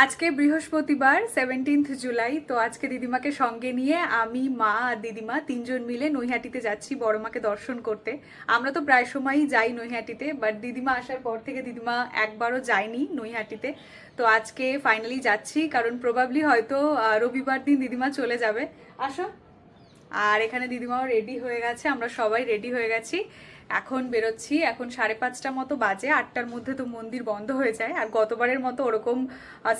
আজকে বৃহস্পতিবার 17 জুলাই। তো আজকে দিদিমাকে সঙ্গে নিয়ে আমি, মা আর দিদিমা তিনজন মিলে নৈহাটিতে যাচ্ছি বড় মাকে দর্শন করতে। আমরা তো প্রায় সময়ই যাই নৈহাটিতে, বাট দিদিমা আসার পর থেকে দিদিমা একবারও যায়নি নৈহাটিতে। তো আজকে ফাইনালি যাচ্ছি, কারণ প্রবাবলি হয়তো রবিবার দিন দিদিমা চলে যাবে। আসো। আর এখানে দিদিমাও রেডি হয়ে গেছে, আমরা সবাই রেডি হয়ে গেছি। এখন বেরোচ্ছি। এখন 5:30 মতো বাজে। 8টার মধ্যে তো মন্দির বন্ধ হয়ে যায়। আর গতবারের মতো ওরকম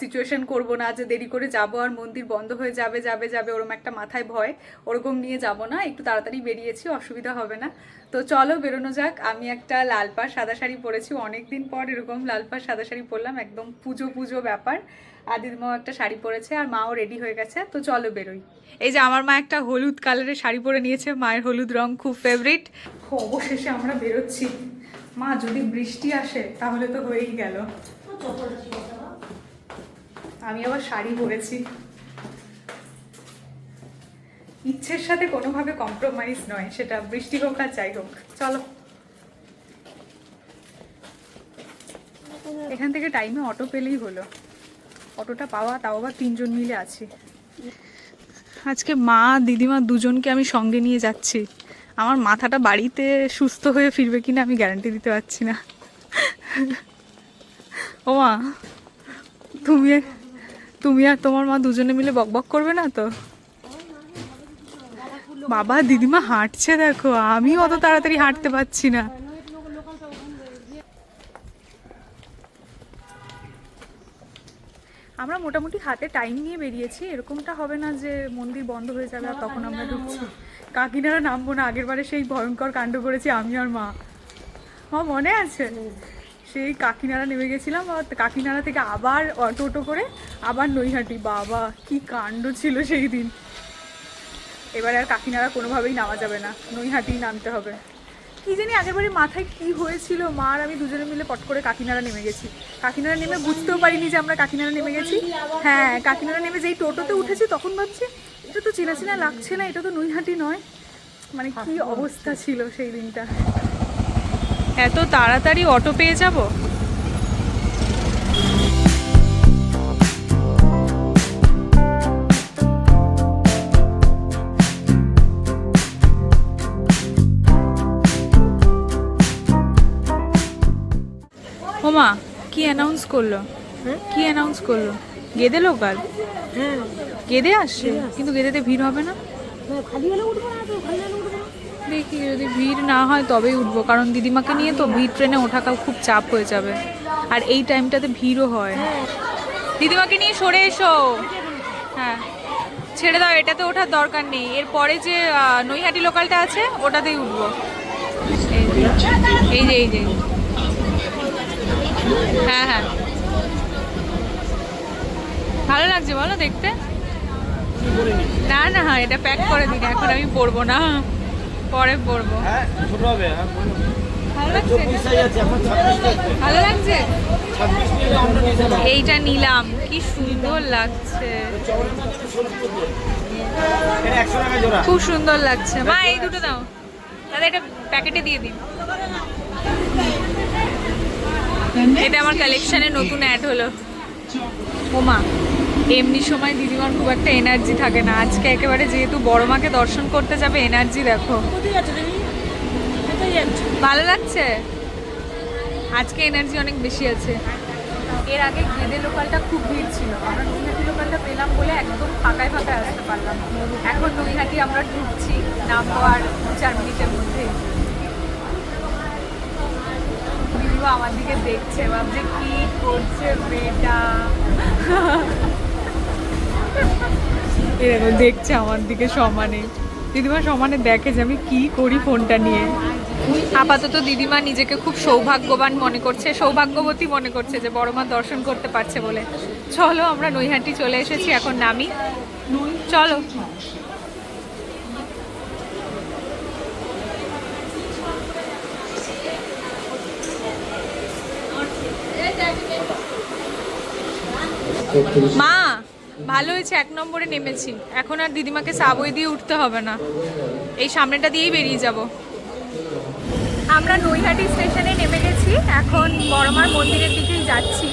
সিচুয়েশন করব না যে দেরি করে যাব আর মন্দির বন্ধ হয়ে যাবে যাবে যাবে, ওরকম একটা মাথায় ভয়, ওরকম নিয়ে যাব না। একটু তাড়াতাড়ি বেরিয়েছি, অসুবিধা হবে না। তো চলো বেরোনো যাক। আমি একটা লাল পাড় সাদা শাড়ি পরেছি, অনেকদিন পর এরকম লাল পাড় সাদা শাড়ি পরলাম, একদম পুজো পুজো ব্যাপার। আর দিদিমাও একটা শাড়ি পরেছে আর মাও রেডি হয়ে গেছে। তো চলো বেরোই। এই যে আমার মা একটা হলুদ কালারের শাড়ি পরে নিয়েছে, মায়ের হলুদ রং খুব ফেভারিট। অবশেষে আমরা বেরোচ্ছি। মা যদি বৃষ্টি আসে তাহলে তো হয়েই গেল। আমি আবার শাড়ি পরেছি। ইচ্ছের সাথে কোনোভাবে কম্প্রোমাইজ নয়, সেটা বৃষ্টি হোক আর যাই হোক। চলো। এখান থেকে টাইমে অটো পেলেই হলো। অটোটা পাওয়া, তাও আবার তিনজন মিলে আছি। আজকে মা দিদিমা দুজনকে আমি সঙ্গে নিয়ে যাচ্ছি। আমার মাথাটা বাড়িতে সুস্থ হয়ে ফিরবে কিনা আমি গ্যারান্টি দিতে পারছি না। ও মা, তুমি আর তোমার মা দুজনে মিলে বকবক করবে না তো? বাবা দিদিমা হাঁটছে দেখো, আমি অত তাড়াতাড়ি হাঁটতে পারছি না। আমরা মোটামুটি হাতে টাইম নিয়ে বেরিয়েছি, এরকমটা হবে না যে মন্দির বন্ধ হয়ে যাবে আর তখন আমরা ঢুকছি। কাকিনাড়া নামবো না, আগের বারে সেই ভয়ঙ্কর কাণ্ড করেছি আমি আর মা। মনে আছে? সেই কাকিনাড়া নেমে গেছিলাম, কাকিনাড়া থেকে আবার টোটো করে আবার নৈহাটি। বাবা কি কাণ্ড ছিল সেই দিন। এবারে আর কাকিনাড়া কোনোভাবেই নামা যাবে না, নৈহাটিই নামতে হবে। কি জানি আগেরবারে মাথায় কি হয়েছিল, মা আর আমি দুজনে মিলে পট করে কাকিনাড়া নেমে গেছি। কাকিনাড়া নেমে বুঝতেও পারিনি যে আমরা কাকিনাড়া নেমে গেছি। হ্যাঁ, কাকিনাড়া নেমে যেই টোটোতে উঠেছি তখন ভাবছি এটা তো চেনা চেনা লাগছে না, এটা তো নৈহাটি নয়। মানে কি অবস্থা ছিল সেই দিনটা। এত তাড়াতাড়ি অটো পেয়ে যাব? ওমা, কি অ্যানাউন্স করলো? কি অ্যানাউন্স করলো? গেদে লোকাল? গেদে আসছে, কিন্তু গেদেতে ভিড় হবে না? দেখি যদি ভিড় না হয় তবেই উঠবো, কারণ দিদিমাকে নিয়ে তো ভিড় ট্রেনে ওঠাকাল খুব চাপ হয়ে যাবে। আর এই টাইমটাতে ভিড়ও হয়। দিদিমাকে নিয়ে সরে এসো। হ্যাঁ ছেড়ে দাও, এটাতে ওঠার দরকার নেই। এরপরে যে নৈহাটি লোকালটা আছে ওটাতেই উঠবো। এই যে এই যে হ্যাঁ হ্যাঁ, ভালো লাগছে বলো দেখতে? না না, এটা প্যাক করে দিন, এখন আমি পরবো না, পরে পরবো। ভালো লাগছে। এইটা নিলাম, কি সুন্দর লাগছে, খুব সুন্দর লাগছে। মা এই দুটো দাও দাদা, এটা প্যাকেটে দিয়ে দিন। এটা আমার কালেকশনে নতুন অ্যাড হলো। ওমা, এমনি সময় দিদিমার খুব একটা এনার্জি থাকে না, আজকে একেবারে যেহেতু বড় মাকে দর্শন করতে যাবে, এনার্জি দেখো। ভালো লাগছে, আজকে এনার্জি অনেক বেশি আছে। এর আগে গেদে লোকালটা খুব ভিড় ছিল, আমরা নৈহাটি লোকালটা পেলাম বলে একদম ফাঁকায় ফাঁকায় আসতে পারলাম। এখন নৈহাটি আমরা ঢুকছি, নামবো আর 4 মিনিটের মধ্যে। দিদিমা আমার দিকে দেখছে, ভাবছে কি করছে মেয়েটা। এরকম দেখছে আমার দিকে সমানে। দিদিমা সমানে দেখে যে আমি কি করি ফোনটা নিয়ে। আপাতত দিদিমা নিজেকে খুব সৌভাগ্যবান মনে করছে, সৌভাগ্যবতী মনে করছে যে বড় মা দর্শন করতে পারছে বলে। চলো আমরা নৈহাটি চলে এসেছি, এখন নামি। চলো। মা ভালো হয়েছে 1 নম্বরে নেমেছি, এখন আর দিদিমাকে সাবওয়ে দিয়ে উঠতে হবে না, এই সামনেটা দিয়েই বেরিয়ে যাব। আমরা নৈহাটি স্টেশনে নেমে গেছি, এখন বড়মার মন্দিরের দিকেই যাচ্ছি।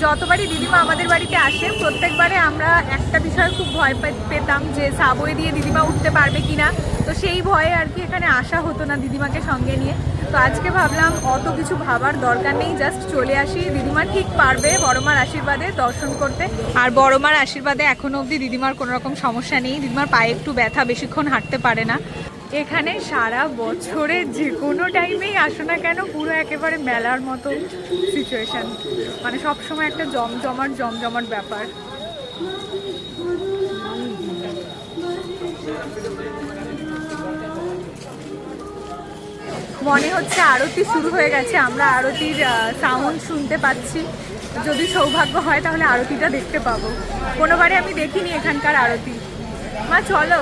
যতবারই দিদিমা আমাদের বাড়িতে আসে প্রত্যেকবারে আমরা একটা বিষয়ে খুব ভয় পেতাম যে সাবওয়ে দিয়ে দিদিমা উঠতে পারবে কিনা, তো সেই ভয়ে আর কি এখানে আসা হতো না দিদিমাকে সঙ্গে নিয়ে। তো আজকে ভাবলাম অত কিছু ভাবার দরকার নেই, জাস্ট চলে আসি, দিদিমা ঠিক পারবে বড়মার আশীর্বাদে দর্শন করতে। আর বড়মার আশীর্বাদে এখনো অবধি দিদিমার কোনো রকম সমস্যা নেই, দিদিমার পায়ে একটু ব্যথা, বেশিক্ষণ হাঁটতে পারে না। এখানে সারা বছরে যে কোনো টাইমেই আসো না কেন পুরো একেবারে মেলার মতো সিচুয়েশন, মানে সবসময় একটা জমজমাট ব্যাপার। মনে হচ্ছে আরতি শুরু হয়ে গেছে, আমরা আরতির সাউন্ড শুনতে পাচ্ছি। যদি সৌভাগ্য হয় তাহলে আরতিটা দেখতে পাবো, কোনোবারে আমি দেখিনি এখানকার আরতি। মা চলো।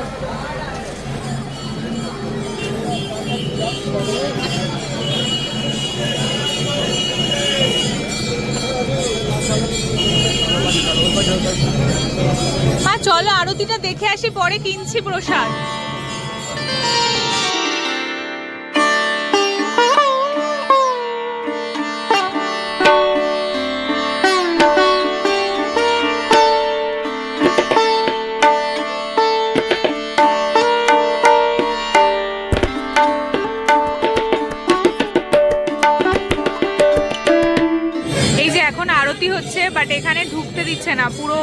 মা চলো আরতিটা দেখে আসি, পরে কিনছি প্রসাদ। হচ্ছে বাট এখানে ঢুকতে দিচ্ছে না, পুরো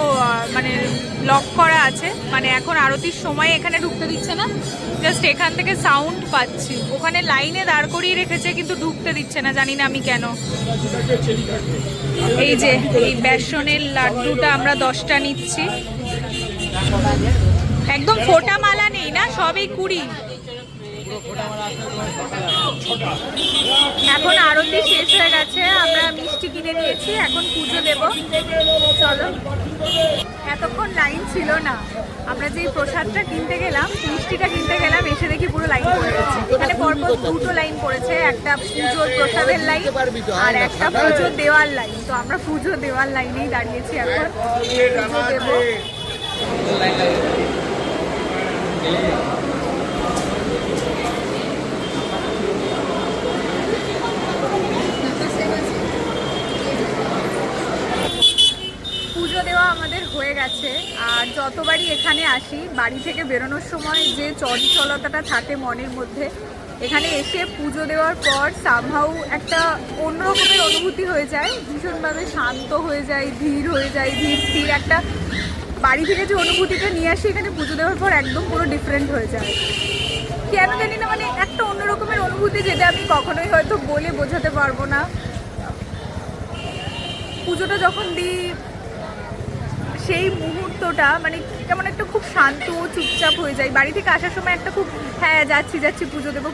মানে লক করা আছে, মানে এখন আরতির সময় এখানে ঢুকতে দিচ্ছে না, জাস্ট এখান থেকে সাউন্ড পাচ্ছি। ওখানে লাইনে দাঁড় করিয়ে রেখেছে কিন্তু ঢুকতে দিচ্ছে না, জানি না আমি কেন। এই যে এই বেসনের লাড্ডুটা আমরা 10টা নিচ্ছি, একদম ফোটা মালা নেই না, সবই 20। এখন আরতি শেষ হয়ে গেছে, আমরা মিষ্টি কিনে নিয়েছি, এখন পুজো দেব। চলো। এতক্ষণ লাইন ছিল না, আমরা যে প্রসাদটা কিনতে গেলাম, মিষ্টিটা কিনতে গেলাম, এসে দেখি পুরো লাইন পড়ে গেছে। এখানে পরপর 2টো লাইন পড়েছে, একটা পুজোর প্রসাদের লাইন আর একটা পুজো দেওয়ার লাইন। তো আমরা পুজো দেওয়ার লাইনেই দাঁড়িয়েছি, এখন পুজো দেবো। পুজো দেওয়া আমাদের হয়ে গেছে। আর যতবারই এখানে আসি, বাড়ি থেকে বেরোনোর সময় যে চঞ্চলতাটা থাকে মনের মধ্যে, এখানে এসে পুজো দেওয়ার পর সামহাউ একটা অন্যরকমের অনুভূতি হয়ে যায়, ভীষণভাবে শান্ত হয়ে যায়, ধীর হয়ে যায়, ধীর স্থির একটা বাড়ি থেকে যে অনুভূতিটা নিয়ে আসি এখানে পুজো দেওয়ার পর একদম পুরো ডিফারেন্ট হয়ে যায়। কেন জানি না, মানে একটা অন্যরকমের অনুভূতি যেটা আমি কখনোই হয়তো বলে বোঝাতে পারবো না। পুজোটা যখন দিই সেই মুহূর্তটা মানে কেমন একটা খুব শান্ত চুপচাপ হয়ে যায়। বাড়ি থেকে আসার সময় একটা খুব হ্যাঁ যাচ্ছি পুজো দেবো,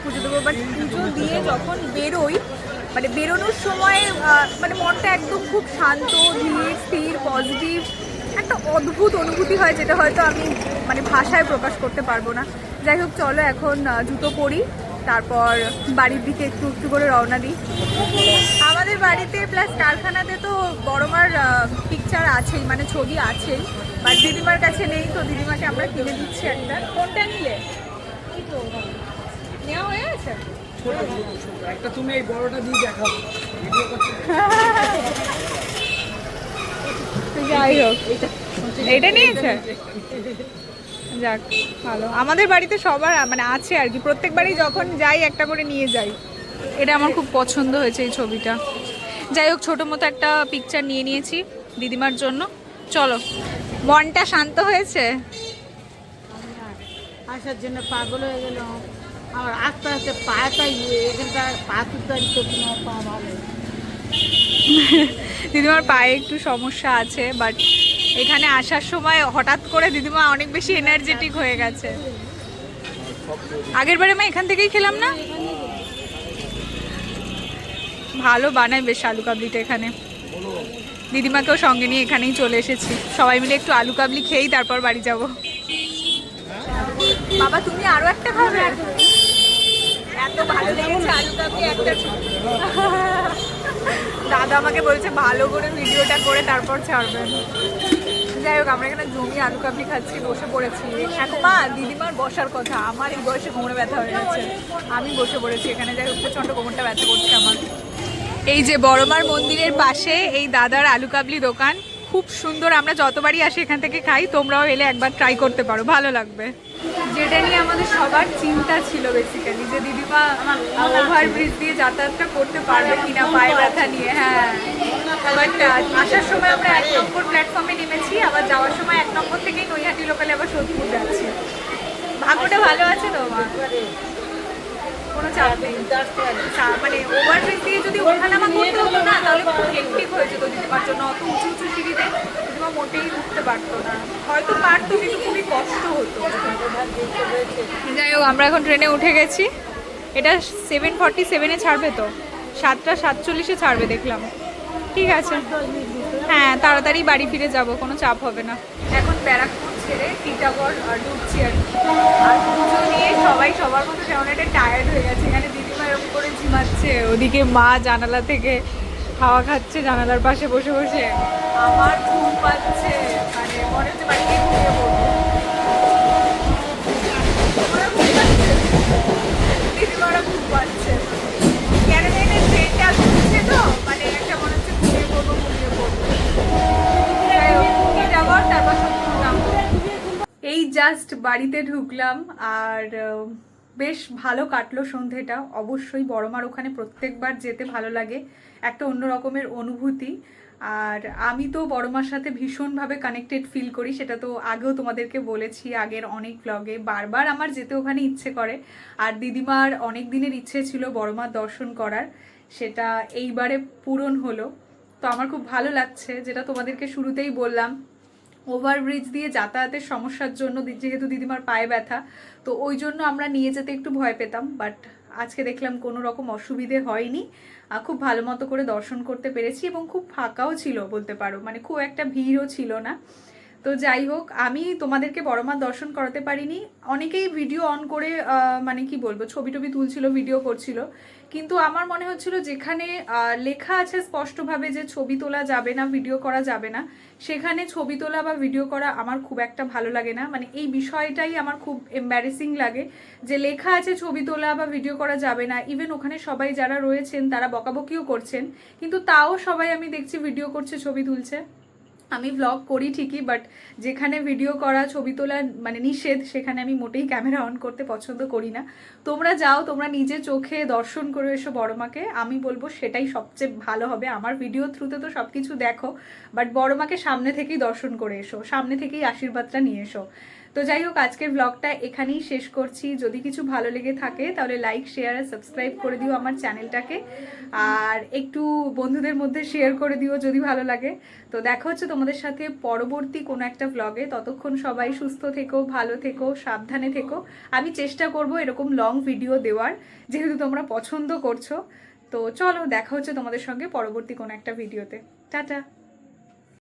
বাট পুজো দিয়ে যখন বেরোই, মানে বেরোনোর সময় মানে মনটা একদম খুব শান্ত, ধীর স্থির, পজিটিভ, একটা অদ্ভুত অনুভূতি হয় যেটা হয়তো আমি মানে ভাষায় প্রকাশ করতে পারবো না। যাই হোক, চলো এখন জুতো পরি, তারপর বাড়ির দিকে একটু একটু করে রওনা দিই। আমাদের বাড়িতে প্লাস কারখানাতে তো বড়মার পিকচার আছেই, মানে ছবি আছেই, বাট দিদিমার কাছে নেই, তো দিদিমাকে আমরা কিনে দিচ্ছি একটা। কোনটা নিলে? নেওয়া হয়ে গেছে একটা, তুমি এই বড়টা দিয়ে দেখাও। যাই হোক, এটা নিয়েছে, যাক ভালো। আমাদের বাড়িতে সবার মানে আছে আর কি, প্রত্যেকবারই যখন যাই একটা করে নিয়ে যাই। এটা আমার খুব পছন্দ হয়েছে এই ছবিটা। যাই হোক, ছোটো মতো একটা পিকচার নিয়ে নিয়েছি দিদিমার জন্য। চলো, মনটা শান্ত হয়েছে। আসার জন্য পাগল হয়ে গেল, আর আস্তে আস্তে পাটা এখানটা পা তুলতে পা ভালো। দিদিমার পায়ে একটু সমস্যা আছে, বাট এখানে আসার সময় হঠাৎ করে দিদিমা অনেক বেশি এনার্জেটিক হয়ে গেছে। আগের বারে মা এখান থেকেই খেলাম না, ভালো বানায় বেশ আলু কাবলিটা এখানে। দিদিমাকেও সঙ্গে নিয়ে এখানেই চলে এসেছি, সবাই মিলে একটু আলু কাবলি খেয়েই তারপর বাড়ি যাব। বাবা তুমি আরো একটা খাবে? এত ভালো লেগেছে আলু কাবলি একটা। দাদা আমাকে বলছে ভালো করে ভিডিওটা করে তারপর ছাড়বেন। যাই হোক, আমরা এখানে জমি আলু কাবলি খাচ্ছি, বসে পড়েছি। এখন মা দিদিমার বসার কথা, আমার এই বয়সে কোমরে ব্যথা হয়ে গেছে, আমি বসে পড়েছি এখানে। যাই হোক, প্রচণ্ড কোমরটা ব্যথা করছে আমার। এই যে বড়মার মন্দিরের পাশে এই দাদার আলু কাবলি দোকান, খুব সুন্দর। আমরা যতবারই আসি এখান থেকে খাই, তোমরাও এলে একবার ট্রাই করতে পারো, ভালো লাগবে। যেটা নিয়ে আমাদের সবার চিন্তা ছিল বেসিক্যালি, যে দিদিমা ওভারব্রিজ দিয়ে যাতায়াতটা করতে পারবে কিনা পায়ে ব্যথা নিয়ে। হ্যাঁ, বাট আসার সময় আমরা 1 নম্বর প্ল্যাটফর্মে নেমেছি, আবার যাওয়ার সময় 1 নম্বর থেকেই নৈহাটি লোকালে আবার সোদপুর যাচ্ছি। ভাগ্যটা ভালো আছে তো মা, কোনো চাপ নেই। মানে ওভারব্রিজ দিয়ে যদি ওঠানামা করতে হতো না, তাহলে খুব হেক্টিক হয়ে যেত দিদিমার জন্য। অত উঁচু উঁচু সিঁড়িতে দিদিমা মোটেই উঠতে পারতো না, হয়তো পারতো কিন্তু খুবই কষ্ট হতো। যাই হোক, আমরা এখন ট্রেনে উঠে গেছি। এটা 7:47-এ ছাড়বে, তো 7:47-এ ছাড়বে দেখলাম। ঠিক আছে, হ্যাঁ তাড়াতাড়ি বাড়ি ফিরে যাব, কোনো চাপ হবে না। এখন ব্যারাকপুর ছেড়ে টিটাগড় ঢুকছি আর পুজো দিয়ে সবাই সবার মতো কেমন একটা টায়ার্ড হয়ে গেছে। এখানে দিদিমা এরকম করে ঝিমাচ্ছে, ওদিকে মা জানালা থেকে হাওয়া খাচ্ছে জানালার পাশে বসে বসে। আমার ঘুম পাচ্ছে, মানে মনে হচ্ছে বাড়ি গিয়ে ঘুমিয়ে পড়বো। দিদিমারা ঘুম পাচ্ছে, কেন জানি ট্রেনটা ঘুরছে তো, মানে একটা মনে হচ্ছে ঘুমিয়ে পড়বো। তারপর এই জাস্ট বাড়িতে ঢুকলাম, আর বেশ ভালো কাটলো সন্ধেটা। অবশ্যই বড়মার ওখানে প্রত্যেকবার যেতে ভালো লাগে, একটা অন্য রকমের অনুভূতি। আর আমি তো বড়মার সাথে ভীষণভাবে কানেক্টেড ফিল করি, সেটা তো আগেও তোমাদেরকে বলেছি আগের অনেক ব্লগে। বারবার আমার যেতে ওখানে ইচ্ছে করে, আর দিদিমার অনেক দিনের ইচ্ছে ছিল বড়মার দর্শন করার, সেটা এইবারে পূরণ হলো। তো আমার খুব ভালো লাগছে, যেটা তোমাদেরকে শুরুতেই বললাম, ওভারব্রিজ দিয়ে যাতায়াতের সমস্যার জন্য যেহেতু দিদিমার পায়ে ব্যথা, তো ওই জন্য আমরা নিয়ে যেতে একটু ভয় পেতাম। বাট আজকে দেখলাম কোনো রকম অসুবিধে হয়নি, খুব ভালো মতো করে দর্শন করতে পেরেছি, এবং খুব ফাঁকাও ছিল বলতে পারো, মানে খুব একটা ভিড়ও ছিল না। তো যাই হোক, আমি তোমাদেরকে বড়মার দর্শন করাতে পারিনি। অনেকেই ভিডিও অন করে মানে কি বলবো, ছবি টবি তুলছিল, ভিডিও করছিল, কিন্তু আমার মনে হচ্ছিল যেখানে লেখা আছে স্পষ্টভাবে যে ছবি তোলা যাবে না, ভিডিও করা যাবে না, সেখানে ছবি তোলা বা ভিডিও করা আমার খুব একটা ভালো লাগে না। মানে এই বিষয়টাই আমার খুব এম্বারেসিং লাগে, যে লেখা আছে ছবি তোলা বা ভিডিও করা যাবে না। ইভেন ওখানে সবাই যারা রয়েছেন তারা বকাবকিও করছেন, কিন্তু তাও সবাই আমি দেখছি ভিডিও করছে, ছবি তুলছে। আমি ব্লগ করি ঠিকই, বাট যেখানে ভিডিও করা ছবি তোলা মানে নিষেধ, সেখানে আমি মোটেই ক্যামেরা অন করতে পছন্দ করি না। তোমরা যাও, তোমরা নিজে চোখে দর্শন করে এসো বড়মাকে, আমি বলবো সেটাই সবচেয়ে ভালো হবে। আমার ভিডিও থ্রুতে তো সব কিছু দেখো, বাট বড়মাকে সামনে থেকেই দর্শন করে এসো, সামনে থেকেই আশীর্বাদটা নিয়ে এসো। তো যাই হোক, আজকের ব্লগটা এখানেই শেষ করছি। যদি কিছু ভালো লেগে থাকে তাহলে লাইক, শেয়ার আর সাবস্ক্রাইব করে দিও আমার চ্যানেলটাকে, আর একটু বন্ধুদের মধ্যে শেয়ার করে দিও যদি ভালো লাগে। তো দেখা হচ্ছে তোমাদের সাথে পরবর্তী কোনো একটা ব্লগে। ততক্ষণ সবাই সুস্থ থেকো, ভালো থেকো, সাবধানে থেকো। আমি চেষ্টা করব এরকম লং ভিডিও দেওয়ার, যেহেতু তোমরা পছন্দ করছো। তো চলো, দেখা হচ্ছে তোমাদের সঙ্গে পরবর্তী কোনো একটা ভিডিওতে। টাটা।